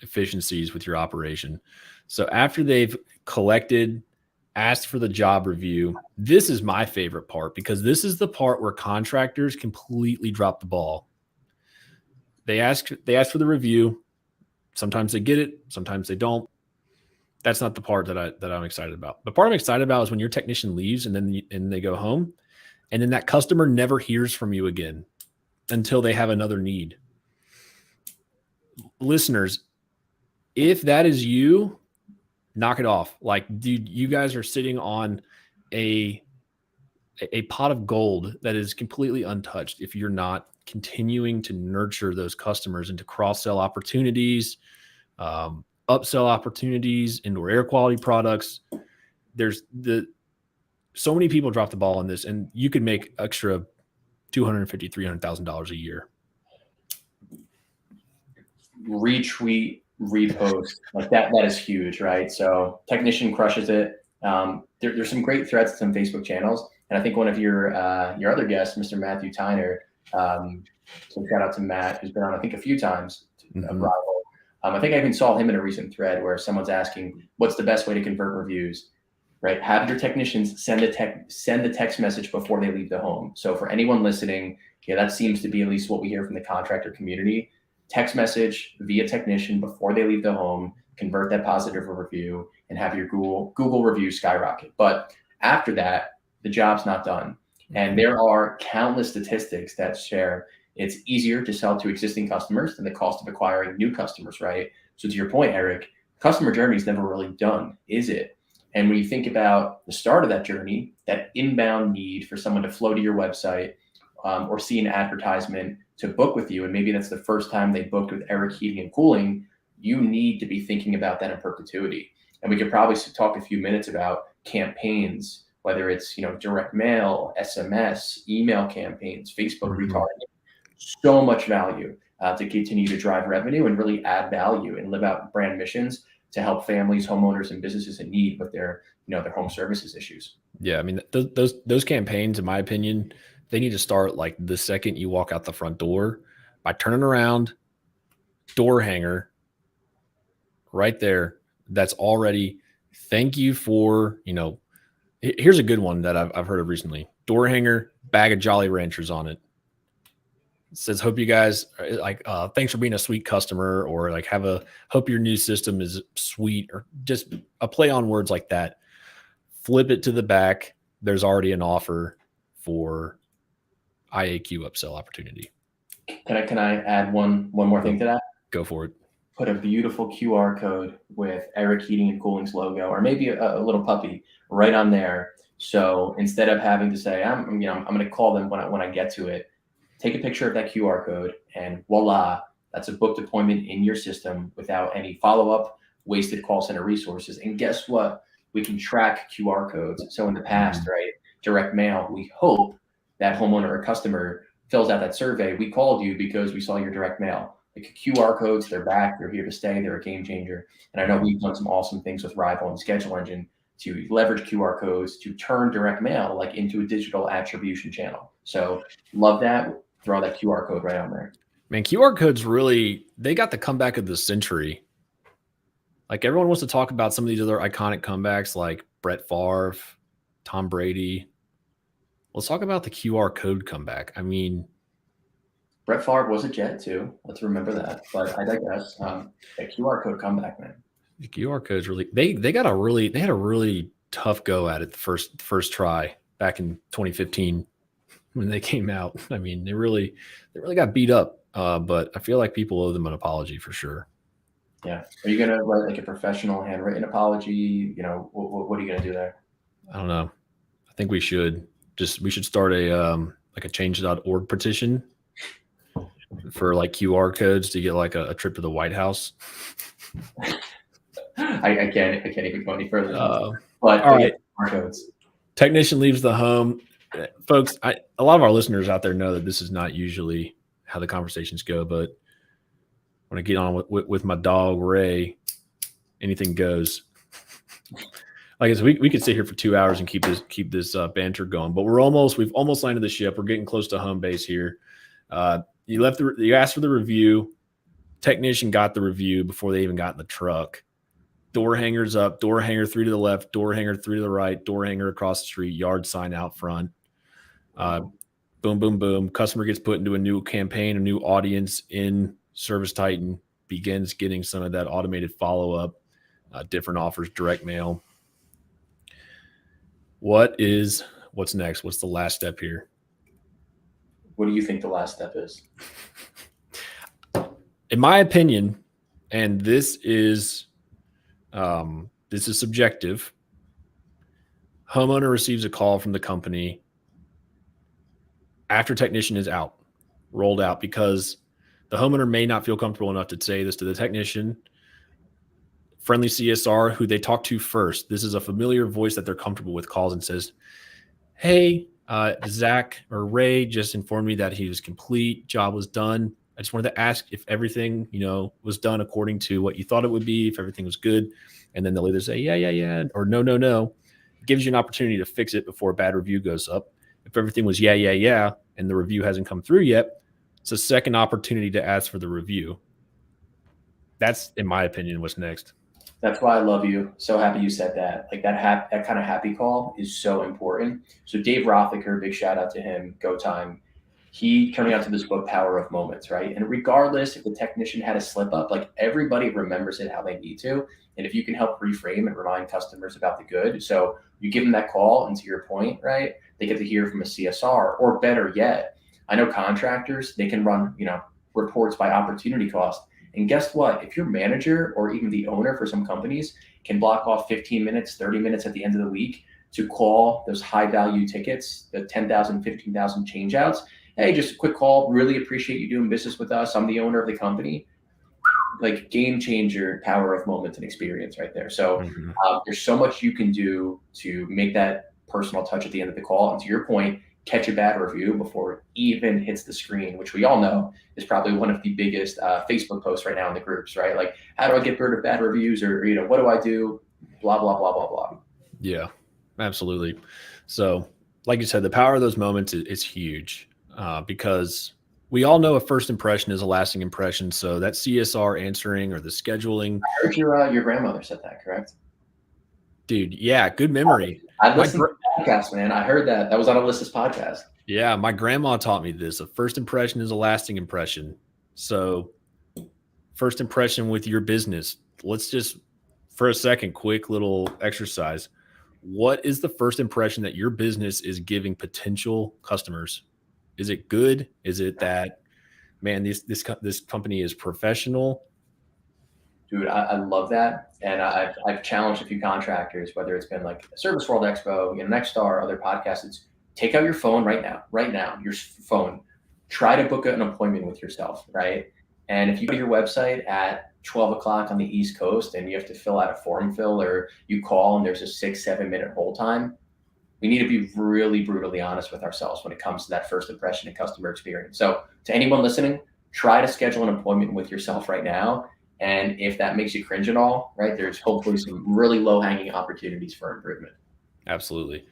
efficiencies with your operation. So after they've collected, asked for the job review, this is my favorite part because this is the part where contractors completely drop the ball. They ask for the review. Sometimes they get it, sometimes they don't. That's not the part that I'm excited about. The part I'm excited about is when your technician leaves and then they go home, and then that customer never hears from you again until they have another need. listeners, if that is you, knock it off. Like, dude, you guys are sitting on a pot of gold that is completely untouched if you're not continuing to nurture those customers into cross-sell opportunities, upsell opportunities, indoor air quality products. So many people drop the ball on this, and you could make extra $250,000, $300,000 a year.
Retweet, repost, like that is huge, right? So Technician crushes it. There's some great threads to some Facebook channels, and I think one of your other guests, Mr. Matthew Tyner, so shout out to Matt, who's been on I think a few times, Rival. I think I even saw him in a recent thread where someone's asking, what's the best way to convert reviews? Right? Have your technicians send the text message before they leave the home. So for anyone listening, that seems to be at least what we hear from the contractor community. Text message via technician before they leave the home, convert that positive review, and have your Google review skyrocket. But after that, the job's not done. And there are countless statistics that share it's easier to sell to existing customers than the cost of acquiring new customers, right? So to your point, Eric, customer journey is never really done, is it? And when you think about the start of that journey, that inbound need for someone to flow to your website or see an advertisement to book with you, and maybe that's the first time they booked with Eric Heating and Cooling, you need to be thinking about that in perpetuity. And we could probably talk a few minutes about campaigns, whether it's direct mail, SMS, email campaigns, Facebook retargeting. So much value to continue to drive revenue and really add value and live out brand missions to help families, homeowners, and businesses in need with their their home services issues.
Yeah, I mean those campaigns, in my opinion, they need to start like the second you walk out the front door by turning around, door hanger, right there. That's already thank you for Here's a good one that I've heard of recently. Door hanger, bag of Jolly Ranchers on it. It says, hope you guys thanks for being a sweet customer, or like hope your new system is sweet, or just a play on words like that. Flip it to the back. There's already an offer for IAQ upsell opportunity.
Can I add one more thing to that?
Go for it.
Put a beautiful QR code with Eric Heating and Cooling's logo, or maybe a little puppy right on there. So instead of having to say, I'm going to call them when I get to it, take a picture of that QR code, and voila, that's a booked appointment in your system without any follow-up, wasted call center resources. And guess what? We can track QR codes. So in the past, right, direct mail, we hope that homeowner or customer fills out that survey. We called you because we saw your direct mail. Like QR codes, they're back, they're here to stay, they're a game changer. And I know we've done some awesome things with Rival and Schedule Engine to leverage QR codes to turn direct mail like into a digital attribution channel. So love that. Throw that QR code right on there.
Man, QR codes really, they got the comeback of the century. Like everyone wants to talk about some of these other iconic comebacks like Brett Favre, Tom Brady. Let's talk about the QR code comeback. I mean,
Brett Favre was a Jet too. Let's remember that. But I digress. A QR code comeback, man.
The QR codes really they had a really tough go at it the first try back in 2015 when they came out. I mean, they really got beat up. But I feel like people owe them an apology for sure.
Yeah. Are you gonna write like a professional handwritten apology? What are you gonna do there?
I don't know. I think we should start a change.org petition for like QR codes to get like a trip to the White House.
I can't even go any further.
But all right,
QR codes.
Technician leaves the home, folks. A lot of our listeners out there know that this is not usually how the conversations go, but when I get on with my dog Ray, anything goes. Like I said, we could sit here for 2 hours and keep this banter going, but we've almost landed the ship. We're getting close to home base here. You asked for the review. Technician got the review before they even got in the truck. Door hangers up, door hanger 3 to the left, door hanger 3 to the right, door hanger across the street, yard sign out front. Boom, boom, boom. Customer gets put into a new campaign, a new audience in Service Titan, begins getting some of that automated follow-up, different offers, direct mail. What's next? What's the last step here?
What do you think the last step is?
In my opinion, and this is subjective. Homeowner receives a call from the company after technician is rolled out, because the homeowner may not feel comfortable enough to say this to the technician. Friendly CSR, who they talk to first, this is a familiar voice that they're comfortable with, calls and says, hey, Zach or Ray just informed me that he was complete, job was done. I just wanted to ask if everything, was done according to what you thought it would be, if everything was good. And then they'll either say, yeah, or no. It gives you an opportunity to fix it before a bad review goes up. If everything was yeah, and the review hasn't come through yet, it's a second opportunity to ask for the review. That's, in my opinion, what's next.
That's why I love you. So happy you said that. Like that kind of happy call is so important. So Dave Rothacker, big shout out to him, Go Time. He coming out to this book, Power of Moments, right? And regardless if the technician had a slip up, like everybody remembers it how they need to. And if you can help reframe and remind customers about the good, so you give them that call, and to your point, right, they get to hear from a CSR, or better yet, I know contractors, they can run, reports by opportunity cost. And guess what? If your manager or even the owner for some companies can block off 15 minutes, 30 minutes at the end of the week to call those high value tickets, the 10,000, 15,000 change outs. Hey, just a quick call. Really appreciate you doing business with us. I'm the owner of the company. Like game changer, power of moments and experience right there. So there's so much you can do to make that personal touch at the end of the call. And to your point, catch a bad review before it even hits the screen, which we all know is probably one of the biggest Facebook posts right now in the groups, right? Like, how do I get rid of bad reviews, or, what do I do? Blah, blah, blah, blah, blah.
Yeah, absolutely. So like you said, the power of those moments is huge, because we all know a first impression is a lasting impression. So that CSR answering or the scheduling.
I heard your grandmother said that, correct?
Dude, yeah, good memory.
I listened to the podcast, man. I heard that. That was on Alyssa's podcast.
Yeah, my grandma taught me this. A first impression is a lasting impression. So first impression with your business. Let's just, for a second, quick little exercise. What is the first impression that your business is giving potential customers? Is it good? Is it that, man, this company is professional?
Dude, I love that. And I've challenged a few contractors, whether it's been like Service World Expo, Nexstar, other podcasts. It's take out your phone right now, your phone. Try to book an appointment with yourself, right? And if you go to your website at 12 o'clock on the East Coast and you have to fill out a form fill, or you call and there's a 6-7 minute hold time, we need to be really brutally honest with ourselves when it comes to that first impression and customer experience. So to anyone listening, try to schedule an appointment with yourself right now. And if that makes you cringe at all, right, there's hopefully some really low-hanging opportunities for improvement.
Absolutely.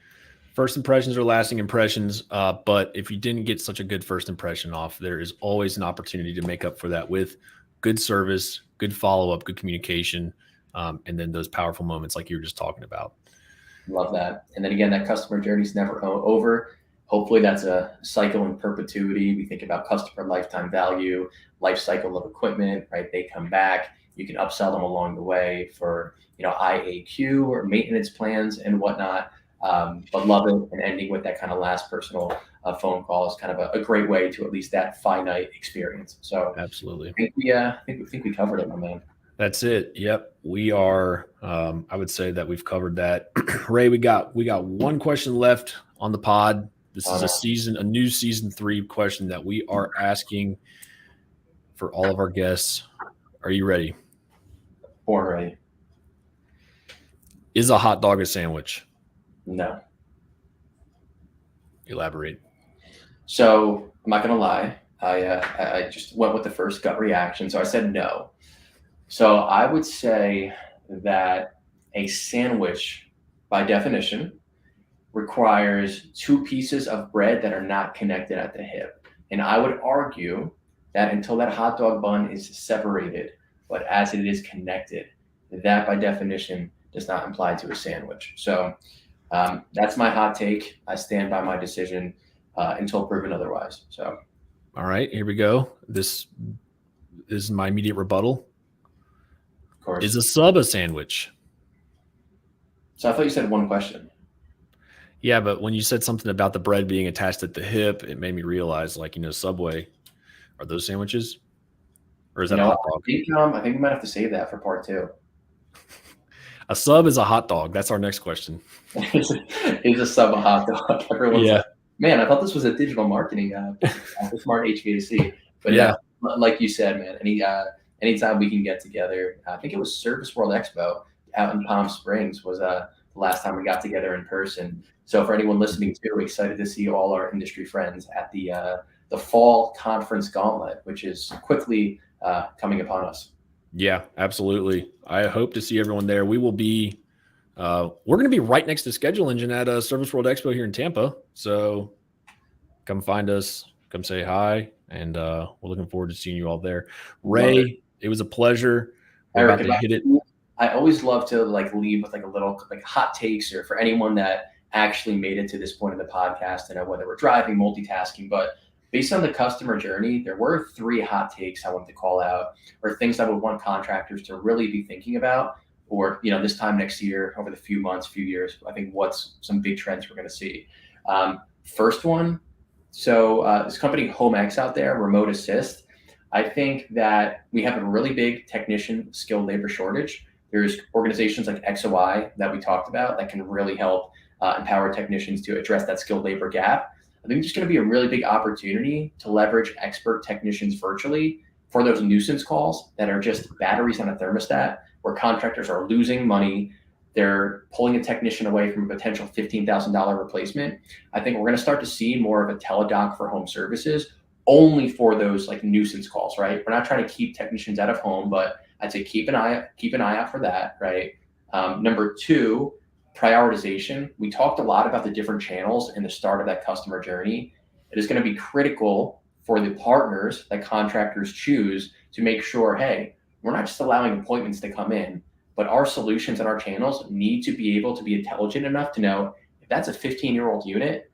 First impressions are lasting impressions. But if you didn't get such a good first impression off, there is always an opportunity to make up for that with good service, good follow-up, good communication, and then those powerful moments like you were just talking about.
Love that. And then again, that customer journey is never over. Hopefully that's a cycle in perpetuity. We think about customer lifetime value, life cycle of equipment, right? They come back. You can upsell them along the way for, IAQ or maintenance plans and whatnot. But love it. And ending with that kind of last personal phone call is kind of a great way to at least that finite experience. So
absolutely.
I think we covered it, my man.
That's it. Yep. We are, I would say that we've covered that. Ray, we got one question left on the pod. This is a new season 3 question that we are asking for all of our guests. Are you ready?
Born ready.
Is a hot dog a sandwich?
No.
Elaborate.
So I'm not going to lie. I just went with the first gut reaction. So I said no. So I would say that a sandwich, by definition, requires 2 pieces of bread that are not connected at the hip. And I would argue that until that hot dog bun is separated, but as it is connected, that by definition does not imply to a sandwich. So that's my hot take. I stand by my decision until proven otherwise. So,
all right, here we go. This is my immediate rebuttal.
Of course.
Is a sub a sandwich?
So I thought you said one question.
Yeah, but when you said something about the bread being attached at the hip, it made me realize, Subway, are those sandwiches? or is
You
that a
know,
hot dog?
I think we might have to save that for part 2.
A sub is a hot dog. That's our next question.
Is a sub a hot dog? Everyone's
Yeah.
like, man, I thought this was a digital marketing for smart HVAC. But
Yeah.
no, like you said, man, anytime we can get together, I think it was Service World Expo out in Palm Springs was the last time we got together in person. So for anyone listening too, excited to see all our industry friends at the fall conference gauntlet, which is quickly coming upon us.
Yeah, absolutely. I hope to see everyone there. We will be, we're going to be right next to Schedule Engine at Service World Expo here in Tampa. So come find us, come say hi, and we're looking forward to seeing you all there. Ray, it was a pleasure. We're
Eric,
about to hit it.
I always love to leave with a little hot takes, or for anyone that actually made it to this point in the podcast, and whether we're driving, multitasking, but based on the customer journey, there were 3 hot takes I wanted to call out, or things I would want contractors to really be thinking about, or this time next year, over the few months, few years. I think what's some big trends we're going to see. First one, so this company HomeX out there, Remote Assist. I think that we have a really big technician skilled labor shortage. There's organizations like XOI that we talked about that can really help empower technicians to address that skilled labor gap. I think there's going to be a really big opportunity to leverage expert technicians virtually for those nuisance calls that are just batteries on a thermostat, where contractors are losing money. They're pulling a technician away from a potential $15,000 replacement. I think we're going to start to see more of a teledoc for home services only for those nuisance calls, right? We're not trying to keep technicians out of home, but I'd say keep an eye out for that, right? Number 2, prioritization. We talked a lot about the different channels in the start of that customer journey. It is going to be critical for the partners that contractors choose to make sure, hey, we're not just allowing appointments to come in, but our solutions and our channels need to be able to be intelligent enough to know if that's a 15-year-old unit.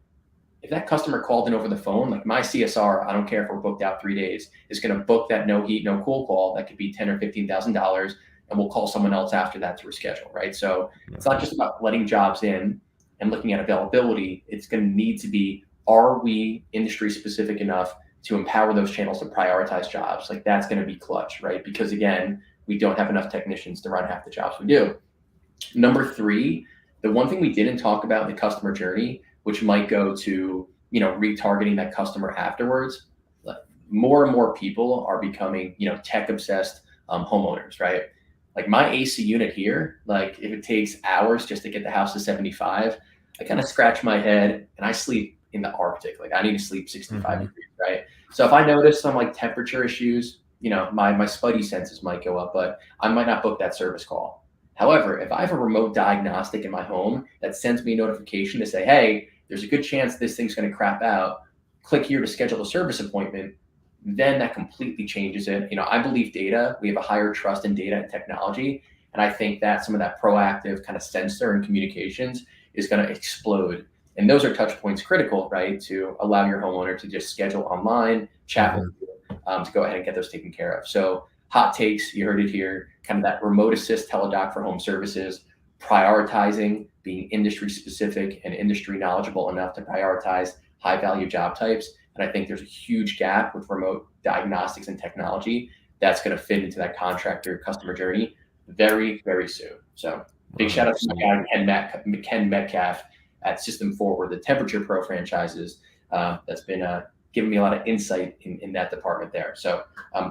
If that customer called in over the phone, my CSR, I don't care if we're booked out 3 days, is going to book that no heat, no cool call that could be $10,000 or $15,000, and we'll call someone else after that to reschedule, right? So it's not just about letting jobs in and looking at availability. It's going to need to be, are we industry specific enough to empower those channels to prioritize jobs? That's going to be clutch, right? Because again, we don't have enough technicians to run half the jobs we do. Number 3, the one thing we didn't talk about in the customer journey, which might go to retargeting that customer afterwards. More and more people are becoming tech obsessed homeowners, right? My AC unit here, if it takes hours just to get the house to 75, I kind of scratch my head and I sleep in the Arctic. I need to sleep 65 degrees, right? So if I notice some temperature issues, my spidey senses might go up, but I might not book that service call. However, if I have a remote diagnostic in my home that sends me a notification to say, hey, there's a good chance this thing's going to crap out, click here to schedule a service appointment, then that completely changes it. I believe data, we have a higher trust in data and technology. And I think that some of that proactive kind of sensor and communications is going to explode. And those are touch points critical, right? To allow your homeowner to just schedule online, chat with you, to go ahead and get those taken care of. So hot takes, you heard it here, kind of that remote assist teledoc for home services, prioritizing, being industry specific and industry knowledgeable enough to prioritize high value job types. And I think there's a huge gap with remote diagnostics and technology that's going to fit into that contractor customer journey very, very soon. So big shout out to my guy, Ken Metcalf at System Forward, the Temperature Pro franchises. That's been giving me a lot of insight in that department there. So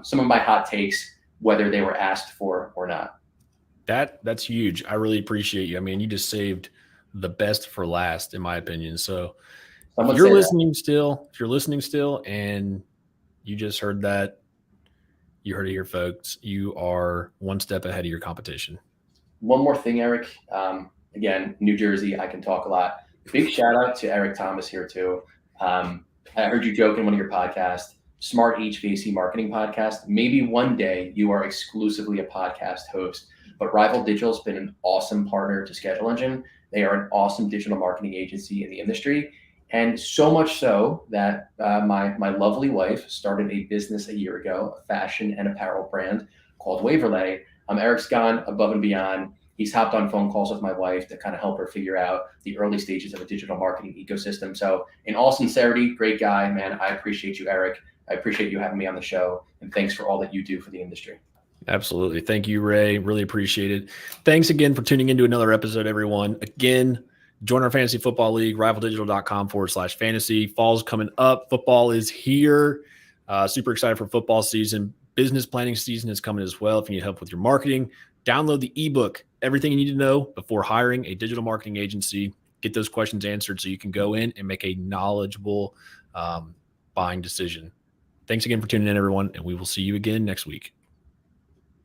some of my hot takes, whether they were asked for or not.
That's huge. I really appreciate you. I mean, you just saved the best for last, in my opinion. So if you're listening still, and you just heard that, you heard it here, folks. You are one step ahead of your competition.
One more thing, Eric. Again, New Jersey, I can talk a lot. Big shout out to Eric Thomas here too. I heard you joke in one of your podcasts, Smart HVAC Marketing Podcast. Maybe one day you are exclusively a podcast host. But Rival Digital has been an awesome partner to Schedule Engine. They are an awesome digital marketing agency in the industry. And so much so that my lovely wife started a business a year ago, a fashion and apparel brand called Waverlay. Eric's gone above and beyond. He's hopped on phone calls with my wife to kind of help her figure out the early stages of a digital marketing ecosystem. So in all sincerity, great guy, man. I appreciate you, Eric. I appreciate you having me on the show, and thanks for all that you do for the industry.
Absolutely. Thank you, Ray. Really appreciate it. Thanks again for tuning into another episode, everyone. Again, join our fantasy football league, rivaldigital.com/fantasy. Fall's coming up. Football is here. Super excited for football season. Business planning season is coming as well. If you need help with your marketing, download the ebook, Everything You Need to Know Before Hiring a Digital Marketing Agency. Get those questions answered so you can go in and make a knowledgeable buying decision. Thanks again for tuning in, everyone, and we will see you again next week.